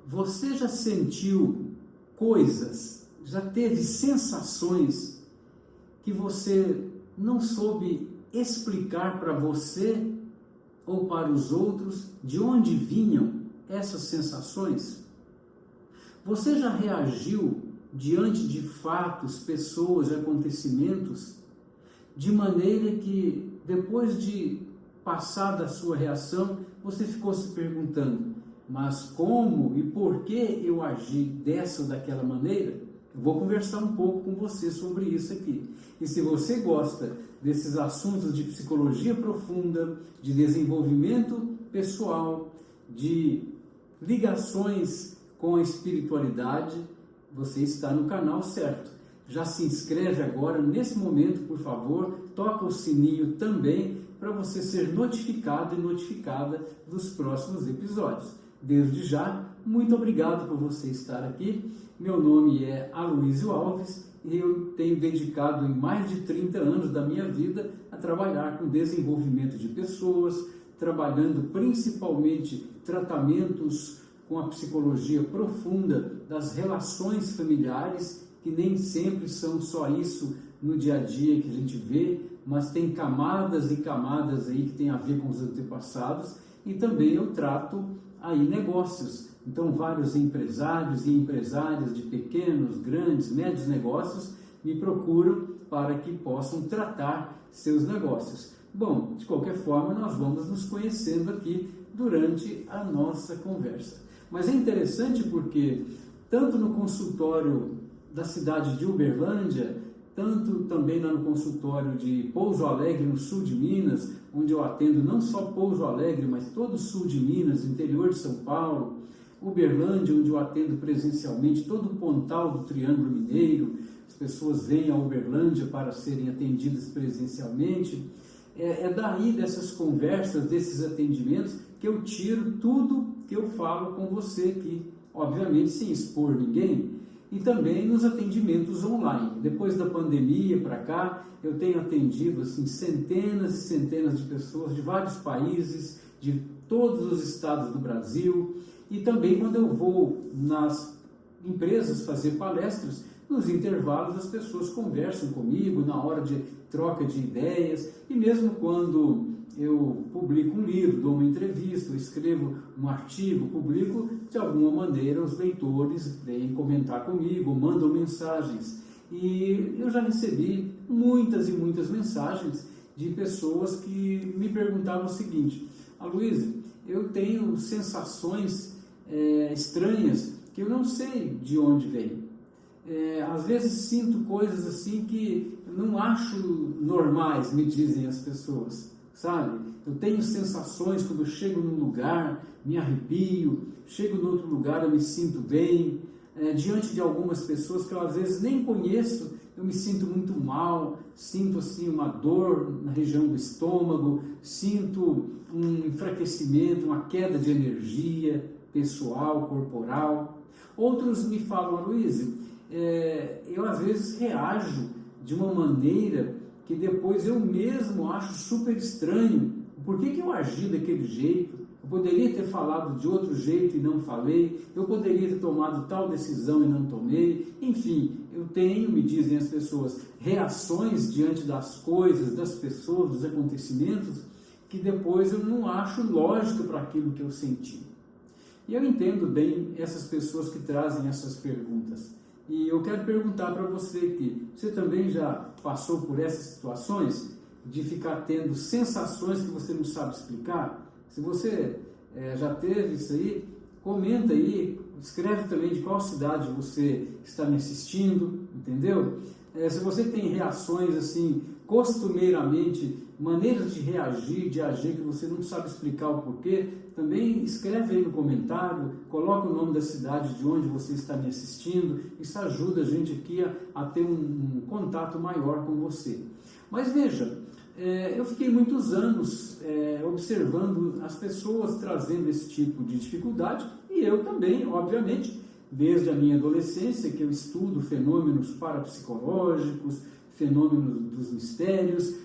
Você já sentiu coisas, já teve sensações que você não soube explicar para você ou para os outros de onde vinham essas sensações? Você já reagiu diante de fatos, pessoas e acontecimentos de maneira que, depois de passar da sua reação, você ficou se perguntando: mas como e por que eu agi dessa ou daquela maneira? Eu vou conversar um pouco com você sobre isso aqui. E se você gosta desses assuntos de psicologia profunda, de desenvolvimento pessoal, de ligações com a espiritualidade, você está no canal certo. Já se inscreve agora, nesse momento, por favor, toca o sininho também para você ser notificado e notificada dos próximos episódios. Desde já, muito obrigado por você estar aqui. Meu nome é Aloysio Alves e eu tenho dedicado mais de 30 anos da minha vida a trabalhar com desenvolvimento de pessoas, trabalhando principalmente tratamentos com a psicologia profunda das relações familiares, que nem sempre são só isso no dia a dia que a gente vê, mas tem camadas e camadas aí que tem a ver com os antepassados. E também eu trato aí negócios. Então, vários empresários e empresárias de pequenos, grandes, médios negócios me procuram para que possam tratar seus negócios. Bom, de qualquer forma, nós vamos nos conhecendo aqui durante a nossa conversa. Mas é interessante porque, tanto no consultório da cidade de Uberlândia, tanto também lá no consultório de Pouso Alegre, no sul de Minas, onde eu atendo não só Pouso Alegre, mas todo o sul de Minas, interior de São Paulo, Uberlândia, onde eu atendo presencialmente todo o Pontal do Triângulo Mineiro, as pessoas vêm a Uberlândia para serem atendidas presencialmente. É daí, dessas conversas, desses atendimentos, que eu tiro tudo que eu falo com você aqui, obviamente sem expor ninguém, e também nos atendimentos online. Depois da pandemia para cá, eu tenho atendido assim, centenas e centenas de pessoas de vários países, de todos os estados do Brasil, e também quando eu vou nas empresas fazer palestras, nos intervalos as pessoas conversam comigo na hora de troca de ideias, e mesmo quando eu publico um livro, dou uma entrevista, eu escrevo um artigo, publico, de alguma maneira os leitores vêm comentar comigo, mandam mensagens. E eu já recebi muitas e muitas mensagens de pessoas que me perguntavam o seguinte: Aloysio, eu tenho sensações estranhas que eu não sei de onde vem. Às vezes sinto coisas assim que não acho normais, me dizem as pessoas. Sabe? Eu tenho sensações quando eu chego num lugar, me arrepio, chego em outro lugar, eu me sinto bem. Diante de algumas pessoas que eu às vezes nem conheço, eu me sinto muito mal, sinto assim uma dor na região do estômago, sinto um enfraquecimento, uma queda de energia pessoal, corporal. Outros me falam: Aloysio, eu às vezes reajo de uma maneira que depois eu mesmo acho super estranho. Por que eu agi daquele jeito? Eu poderia ter falado de outro jeito e não falei. Eu poderia ter tomado tal decisão e não tomei. Enfim, eu tenho, me dizem as pessoas, reações diante das coisas, das pessoas, dos acontecimentos, que depois eu não acho lógico para aquilo que eu senti. E eu entendo bem essas pessoas que trazem essas perguntas. E eu quero perguntar para você aqui: você também já passou por essas situações de ficar tendo sensações que você não sabe explicar? Se você já teve isso aí, comenta aí, escreve também de qual cidade você está me assistindo, entendeu? Se você tem reações assim, costumeiramente, maneiras de reagir, de agir que você não sabe explicar o porquê, também escreve aí no comentário, coloca o nome da cidade de onde você está me assistindo. Isso ajuda a gente aqui a ter um contato maior com você. Mas veja, eu fiquei muitos anos observando as pessoas trazendo esse tipo de dificuldade, e eu também, obviamente, desde a minha adolescência, que eu estudo fenômenos parapsicológicos, fenômenos dos mistérios.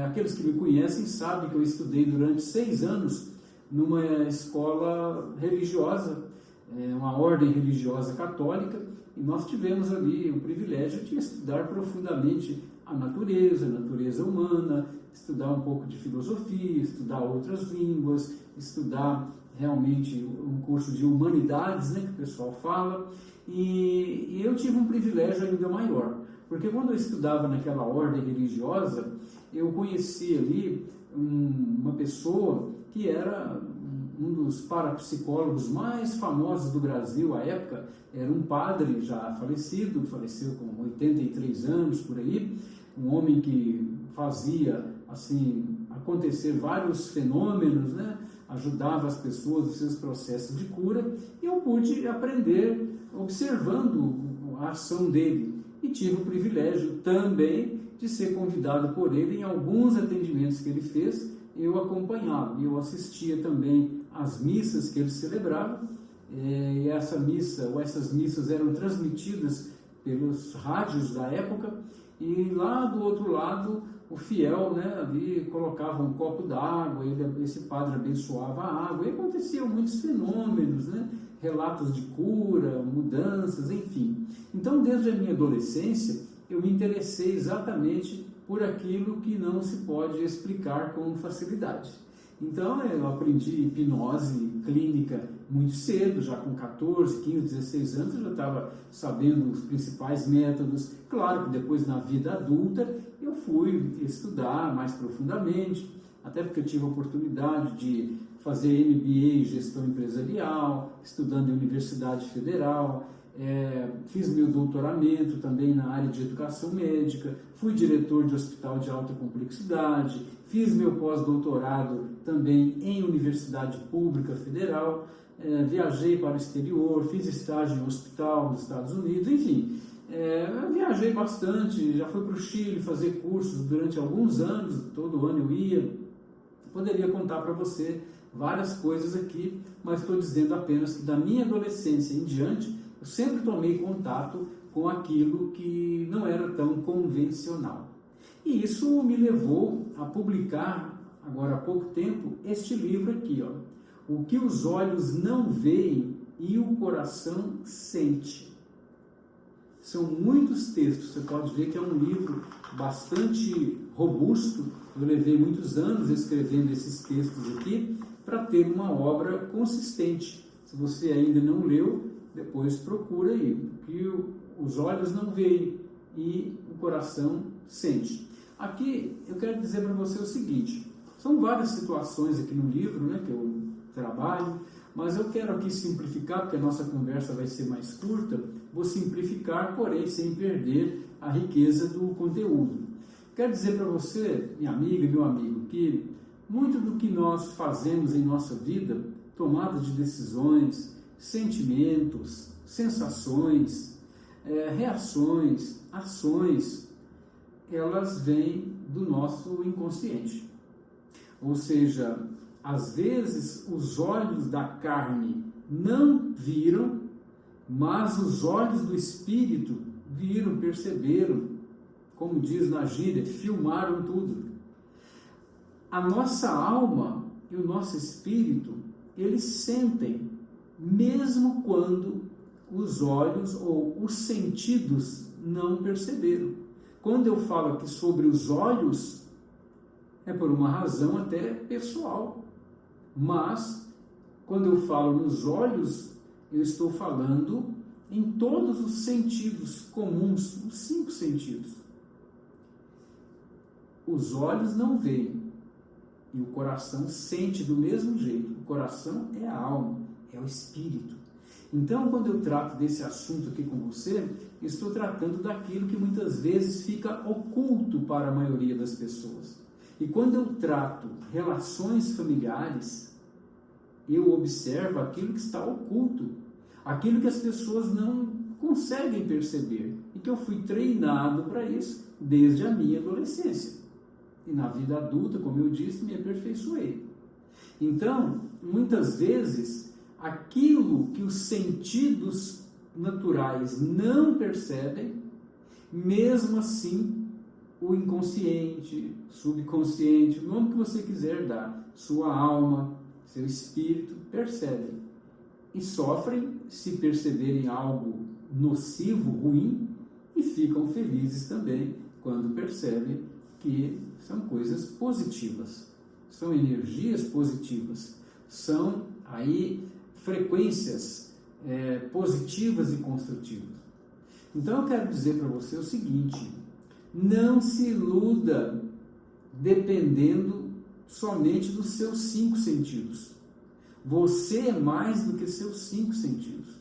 Aqueles que me conhecem sabem que eu estudei durante 6 anos numa escola religiosa, uma ordem religiosa católica, e nós tivemos ali o privilégio de estudar profundamente a natureza humana, estudar um pouco de filosofia, estudar outras línguas, estudar realmente um curso de humanidades, né, que o pessoal fala, e eu tive um privilégio ainda maior, porque quando eu estudava naquela ordem religiosa, eu conheci ali uma pessoa que era um dos parapsicólogos mais famosos do Brasil à época, era um padre já falecido, faleceu com 83 anos por aí, um homem que fazia assim acontecer vários fenômenos, né? Ajudava as pessoas nos seus processos de cura, e eu pude aprender observando a ação dele, e tive o privilégio também de ser convidado por ele em alguns atendimentos que ele fez. Eu acompanhava, eu assistia também às missas que ele celebrava, e essa missa, ou essas missas eram transmitidas pelos rádios da época, e lá do outro lado o fiel, né, ali colocava um copo d'água, esse padre abençoava a água, e aconteciam muitos fenômenos, né, relatos de cura, mudanças, enfim. Então, desde a minha adolescência, eu me interessei exatamente por aquilo que não se pode explicar com facilidade. Então, eu aprendi hipnose clínica muito cedo, já com 14, 15, 16 anos, eu já estava sabendo os principais métodos. Claro que depois, na vida adulta, eu fui estudar mais profundamente, até porque eu tive a oportunidade de fazer MBA em gestão empresarial, estudando em Universidade Federal, fiz meu doutoramento também na área de educação médica, fui diretor de hospital de alta complexidade, fiz meu pós-doutorado também em Universidade Pública Federal, viajei para o exterior, fiz estágio em hospital nos Estados Unidos, enfim, viajei bastante, já fui para o Chile fazer cursos durante alguns anos, todo ano eu ia. Poderia contar para você várias coisas aqui, mas estou dizendo apenas que da minha adolescência em diante, eu sempre tomei contato com aquilo que não era tão convencional. E isso me levou a publicar, agora há pouco tempo, este livro aqui, ó, O que os olhos não veem e o coração sente. São muitos textos, você pode ver que é um livro bastante robusto. Eu levei muitos anos escrevendo esses textos aqui para ter uma obra consistente. Se você ainda não leu, depois procura aí, o que os olhos não veem e o coração sente. Aqui eu quero dizer para você o seguinte, são várias situações aqui no livro, né, que eu trabalho, mas eu quero aqui simplificar, porque a nossa conversa vai ser mais curta, vou simplificar, porém sem perder a riqueza do conteúdo. Quero dizer para você, minha amiga e meu amigo, que muito do que nós fazemos em nossa vida, tomada de decisões, sentimentos, sensações, reações, ações, elas vêm do nosso inconsciente. Ou seja, às vezes os olhos da carne não viram, mas os olhos do espírito viram, perceberam, como diz na gíria, filmaram tudo. A nossa alma e o nosso espírito, eles sentem, mesmo quando os olhos ou os sentidos não perceberam. Quando eu falo aqui sobre os olhos, é por uma razão até pessoal. Mas, quando eu falo nos olhos, eu estou falando em todos os sentidos comuns, os 5 sentidos. Os olhos não veem e o coração sente do mesmo jeito. O coração é a alma, é o espírito. Então, quando eu trato desse assunto aqui com você, estou tratando daquilo que muitas vezes fica oculto para a maioria das pessoas. E quando eu trato relações familiares, eu observo aquilo que está oculto, aquilo que as pessoas não conseguem perceber, e que eu fui treinado para isso desde a minha adolescência. E na vida adulta, como eu disse, me aperfeiçoei. Então, muitas vezes, aquilo que os sentidos naturais não percebem, mesmo assim, o inconsciente, subconsciente, o nome que você quiser dar, sua alma, seu espírito, percebem. e sofrem se perceberem algo nocivo, ruim, e ficam felizes também quando percebem que são coisas positivas, são energias positivas, são aí frequências positivas e construtivas. Então eu quero dizer para você o seguinte: não se iluda dependendo somente dos seus 5 sentidos. Você é mais do que seus 5 sentidos.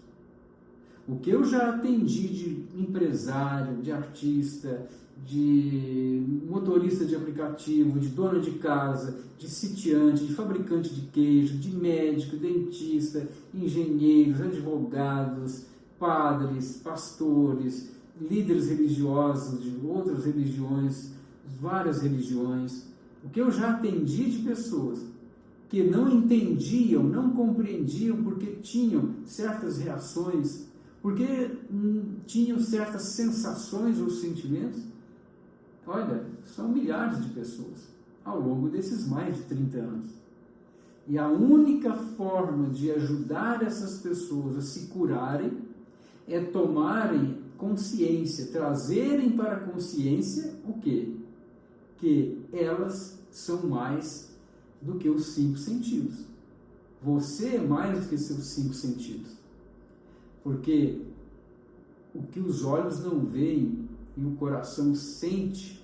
O que eu já atendi de empresário, de artista, de motorista de aplicativo, de dona de casa, de sitiante, de fabricante de queijo, de médico, dentista, engenheiros, advogados, padres, pastores, líderes religiosos de outras religiões, várias religiões. O que eu já atendi de pessoas que não entendiam, não compreendiam porque tinham certas reações, porque tinham certas sensações ou sentimentos. Olha, são milhares de pessoas ao longo desses mais de 30 anos. E a única forma de ajudar essas pessoas a se curarem é tomarem consciência, trazerem para a consciência o quê? Que elas são mais do que os 5 sentidos. Você é mais do que seus 5 sentidos. Porque o que os olhos não veem e o coração sente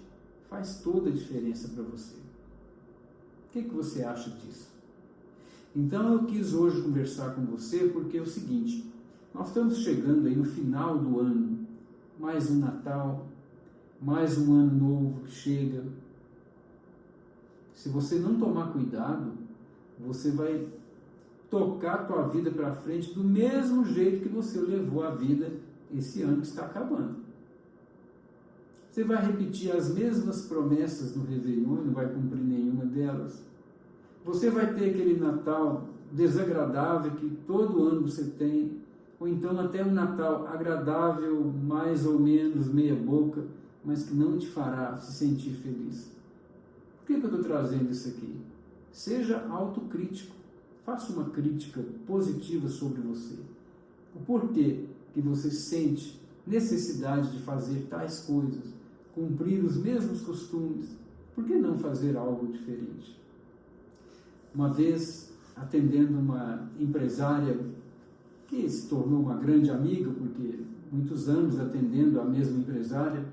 faz toda a diferença para você. O que você acha disso? Então eu quis hoje conversar com você porque é o seguinte: nós estamos chegando aí no final do ano, mais um Natal, mais um ano novo que chega. Se você não tomar cuidado, você vai tocar a tua vida para frente do mesmo jeito que você levou a vida esse ano que está acabando. Você vai repetir as mesmas promessas do Réveillon e não vai cumprir nenhuma delas. Você vai ter aquele Natal desagradável que todo ano você tem, ou então até um Natal agradável, mais ou menos meia boca, mas que não te fará se sentir feliz. Por que eu estou trazendo isso aqui? Seja autocrítico. Faça uma crítica positiva sobre você. O porquê que você sente necessidade de fazer tais coisas, cumprir os mesmos costumes, por que não fazer algo diferente? Uma vez, atendendo uma empresária que se tornou uma grande amiga, porque muitos anos atendendo a mesma empresária,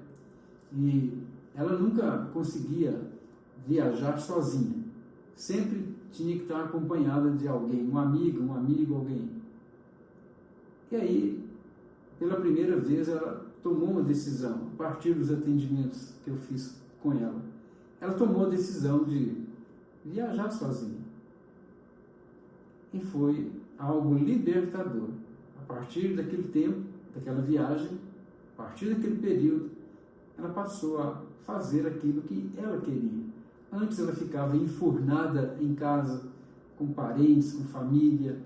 e ela nunca conseguia viajar sozinha. Sempre tinha que estar acompanhada de alguém, um amigo, alguém. E aí, pela primeira vez, ela tomou uma decisão, a partir dos atendimentos que eu fiz com ela. Ela tomou a decisão de viajar sozinha. E foi algo libertador. A partir daquele tempo, daquela viagem, a partir daquele período, ela passou a fazer aquilo que ela queria. Antes ela ficava enfurnada em casa, com parentes, com família,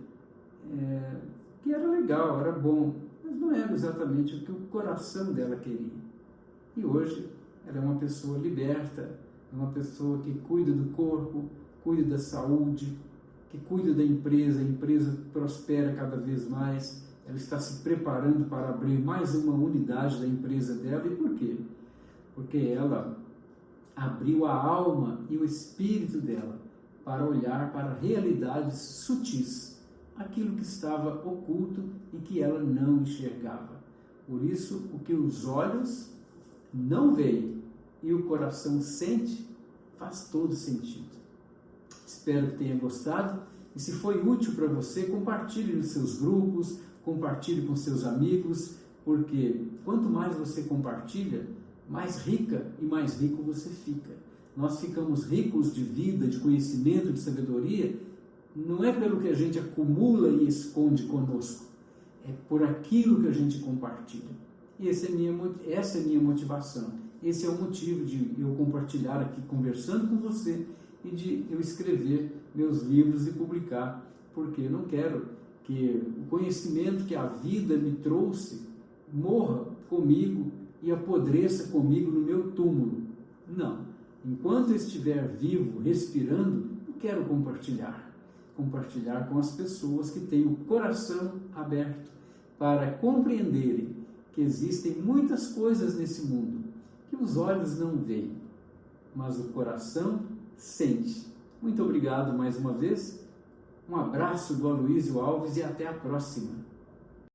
que era legal, era bom, mas não era exatamente o que o coração dela queria. E hoje ela é uma pessoa liberta, é uma pessoa que cuida do corpo, cuida da saúde, que cuida da empresa, a empresa prospera cada vez mais, ela está se preparando para abrir mais uma unidade da empresa dela. E por quê? Porque ela abriu a alma e o espírito dela para olhar para realidades sutis, aquilo que estava oculto e que ela não enxergava. Por isso, o que os olhos não veem e o coração sente, faz todo sentido. Espero que tenha gostado, e se foi útil para você, compartilhe nos seus grupos, compartilhe com seus amigos, porque quanto mais você compartilha, mais rica e mais rico você fica. Nós ficamos ricos de vida, de conhecimento, de sabedoria, não é pelo que a gente acumula e esconde conosco, é por aquilo que a gente compartilha. E essa é a minha motivação. Esse é o motivo de eu compartilhar aqui, conversando com você, e de eu escrever meus livros e publicar, porque eu não quero que o conhecimento que a vida me trouxe morra comigo e apodreça comigo no meu túmulo. Não. Enquanto eu estiver vivo, respirando, eu quero compartilhar. compartilhar com as pessoas que têm o coração aberto para compreenderem que existem muitas coisas nesse mundo que os olhos não veem, mas o coração sente. Muito obrigado mais uma vez. Um abraço do Aloysio Alves e até a próxima.